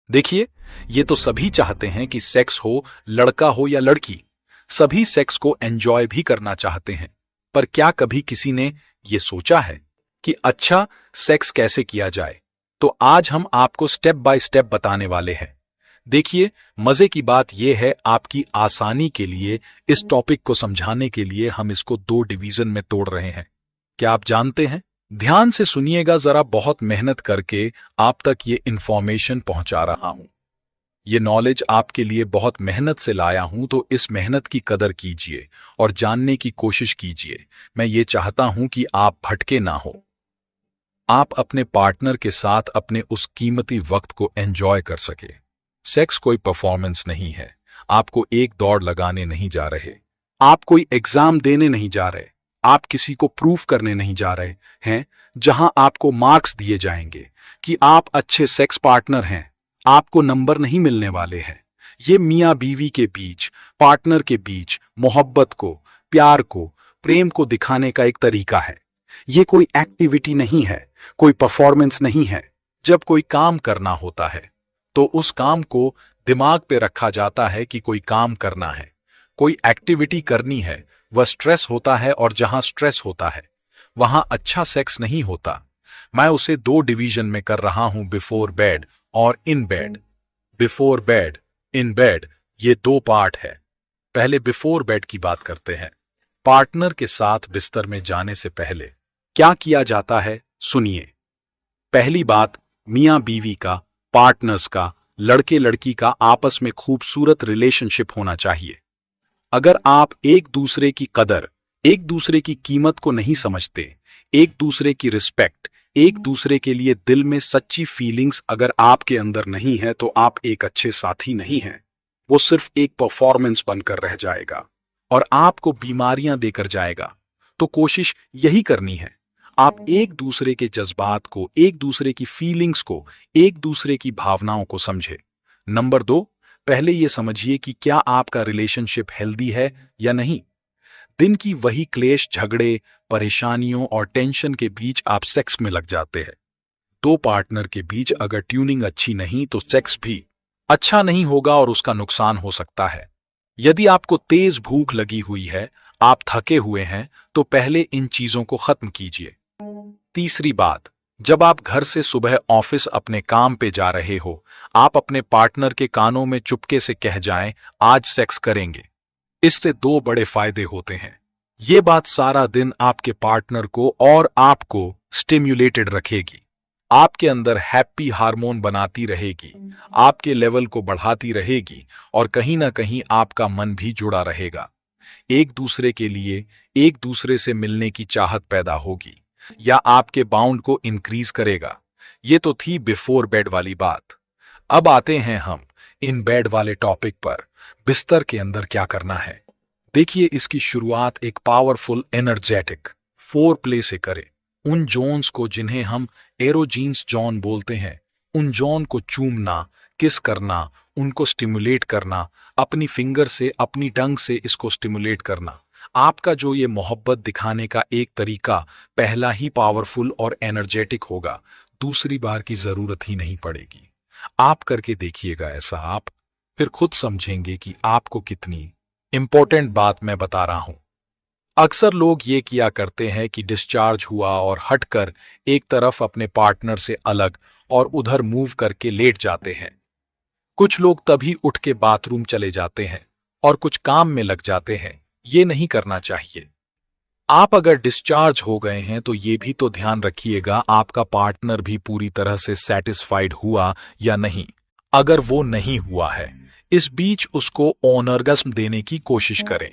देखिए, ये तो सभी चाहते हैं कि सेक्स हो, लड़का हो या लड़की, सभी सेक्स को एंजॉय भी करना चाहते हैं। पर क्या कभी किसी ने ये सोचा है कि अच्छा सेक्स कैसे किया जाए? तो आज हम आपको स्टेप बाय स्टेप बताने वाले हैं। देखिए, मजे की बात यह है, आपकी आसानी के लिए इस टॉपिक को समझाने के लिए हम इसको 2 डिवीजन में तोड़ रहे हैं। क्या आप जानते हैं? ध्यान से सुनिएगा जरा, बहुत मेहनत करके आप तक ये इंफॉर्मेशन पहुंचा रहा हूं। ये नॉलेज आपके लिए बहुत मेहनत से लाया हूं, तो इस मेहनत की कदर कीजिए और जानने की कोशिश कीजिए। मैं ये चाहता हूं कि आप भटके ना हो, आप अपने पार्टनर के साथ अपने उस कीमती वक्त को एंजॉय कर सके। सेक्स कोई परफॉर्मेंस नहीं है, आपको एक दौड़ लगाने नहीं जा रहे, आप कोई एग्जाम देने नहीं जा रहे, आप किसी को प्रूफ करने नहीं जा रहे हैं जहां आपको मार्क्स दिए जाएंगे कि आप अच्छे सेक्स पार्टनर हैं। आपको नंबर नहीं मिलने वाले हैं। ये मियाँ बीवी के बीच, पार्टनर के बीच मोहब्बत को, प्यार को, प्रेम को दिखाने का एक तरीका है। ये कोई एक्टिविटी नहीं है, कोई परफॉर्मेंस नहीं है। जब कोई काम करना होता है तो उस काम को दिमाग पे रखा जाता है कि कोई काम करना है, कोई एक्टिविटी करनी है। वह स्ट्रेस होता है और जहां स्ट्रेस होता है वहां अच्छा सेक्स नहीं होता। मैं उसे 2 डिवीजन में कर रहा हूं, बिफोर बेड और in bed. Before bed, in bed, ये 2 पार्ट है। पहले बिफोर बेड की बात करते हैं। पार्टनर के साथ बिस्तर में जाने से पहले क्या किया जाता है, सुनिए। पहली बात, मियां बीवी का, पार्टनर्स का, लड़के लड़की का आपस में खूबसूरत रिलेशनशिप होना चाहिए। अगर आप एक दूसरे की कदर, एक दूसरे की कीमत को नहीं समझते, एक दूसरे की रिस्पेक्ट, एक दूसरे के लिए दिल में सच्ची फीलिंग्स अगर आपके अंदर नहीं है, तो आप एक अच्छे साथी नहीं हैं। वो सिर्फ एक परफॉर्मेंस बनकर रह जाएगा और आपको बीमारियां देकर जाएगा। तो कोशिश यही करनी है, आप एक दूसरे के जज्बात को, एक दूसरे की फीलिंग्स को, एक दूसरे की भावनाओं को समझे। नंबर 2, पहले ये समझिए कि क्या आपका रिलेशनशिप हेल्दी है या नहीं। दिन की वही क्लेश, झगड़े, परेशानियों और टेंशन के बीच आप सेक्स में लग जाते हैं। 2 पार्टनर के बीच अगर ट्यूनिंग अच्छी नहीं तो सेक्स भी अच्छा नहीं होगा और उसका नुकसान हो सकता है। यदि आपको तेज भूख लगी हुई है, आप थके हुए हैं, तो पहले इन चीजों को खत्म कीजिए। तीसरी बात, जब आप घर से सुबह ऑफिस अपने काम पे जा रहे हो, आप अपने पार्टनर के कानों में चुपके से कह जाएं, आज सेक्स करेंगे। इससे 2 बड़े फायदे होते हैं। ये बात सारा दिन आपके पार्टनर को और आपको स्टिम्युलेटेड रखेगी, आपके अंदर हैप्पी हार्मोन बनाती रहेगी, आपके लेवल को बढ़ाती रहेगी और कहीं ना कहीं आपका मन भी जुड़ा रहेगा। एक दूसरे के लिए, एक दूसरे से मिलने की चाहत पैदा होगी या आपके बाउंड को इंक्रीज करेगा। ये तो थी बिफोर बेड वाली बात। अब आते हैं हम इन बेड वाले टॉपिक पर, बिस्तर के अंदर क्या करना है। देखिए, इसकी शुरुआत एक पावरफुल एनर्जेटिक 4 प्ले से करें। उन जोन्स को जिन्हें हम एरोजीन्स जोन बोलते हैं, उन जोन को चूमना, किस करना, उनको स्टिमुलेट करना, अपनी फिंगर से, अपनी टंग से इसको स्टिमुलेट करना। आपका जो ये मोहब्बत दिखाने का एक तरीका पहला ही पावरफुल और एनर्जेटिक होगा, दूसरी बार की जरूरत ही नहीं पड़ेगी। आप करके देखिएगा ऐसा, आप फिर खुद समझेंगे कि आपको कितनी इंपॉर्टेंट बात मैं बता रहा हूं। अक्सर लोग ये किया करते हैं कि डिस्चार्ज हुआ और हटकर एक तरफ अपने पार्टनर से अलग और उधर मूव करके लेट जाते हैं। कुछ लोग तभी उठ के बाथरूम चले जाते हैं और कुछ काम में लग जाते हैं। ये नहीं करना चाहिए। आप अगर डिस्चार्ज हो गए हैं तो ये भी तो ध्यान रखिएगा आपका पार्टनर भी पूरी तरह से सेटिस्फाइड हुआ या नहीं। अगर वो नहीं हुआ है, इस बीच उसको ऑर्गेज्म देने की कोशिश करें।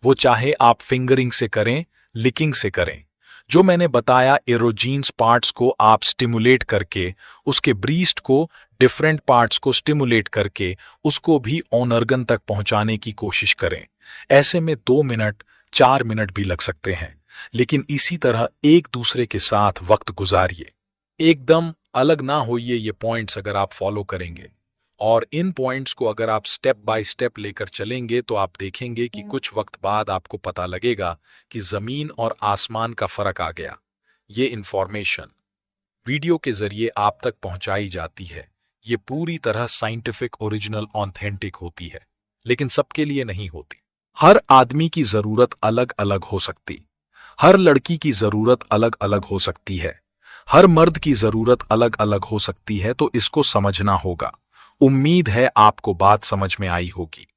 वो चाहे आप फिंगरिंग से करें, लिकिंग से करें। जो मैंने बताया, एरोजीन्स पार्ट्स को आप स्टिमुलेट करके, उसके ब्रीस्ट को, डिफरेंट पार्ट्स को स्टिमुलेट करके उसको भी ऑर्गन तक पहुंचाने की कोशिश करें। ऐसे में 2 मिनट, 4 मिनट भी लग सकते हैं, लेकिन इसी तरह एक दूसरे के साथ वक्त गुजारिए। एकदम अलग ना होइए। ये पॉइंट्स अगर आप फॉलो करेंगे और इन पॉइंट्स को अगर आप स्टेप बाय स्टेप लेकर चलेंगे, तो आप देखेंगे कि कुछ वक्त बाद आपको पता लगेगा कि जमीन और आसमान का फर्क आ गया। ये इंफॉर्मेशन वीडियो के जरिए आप तक पहुंचाई जाती है। ये पूरी तरह साइंटिफिक, ओरिजिनल, ऑथेंटिक होती है, लेकिन सबके लिए नहीं होती। हर आदमी की जरूरत अलग अलग हो सकती, हर लड़की की जरूरत अलग अलग हो सकती है, हर मर्द की जरूरत अलग अलग हो सकती है, तो इसको समझना होगा। उम्मीद है आपको बात समझ में आई होगी।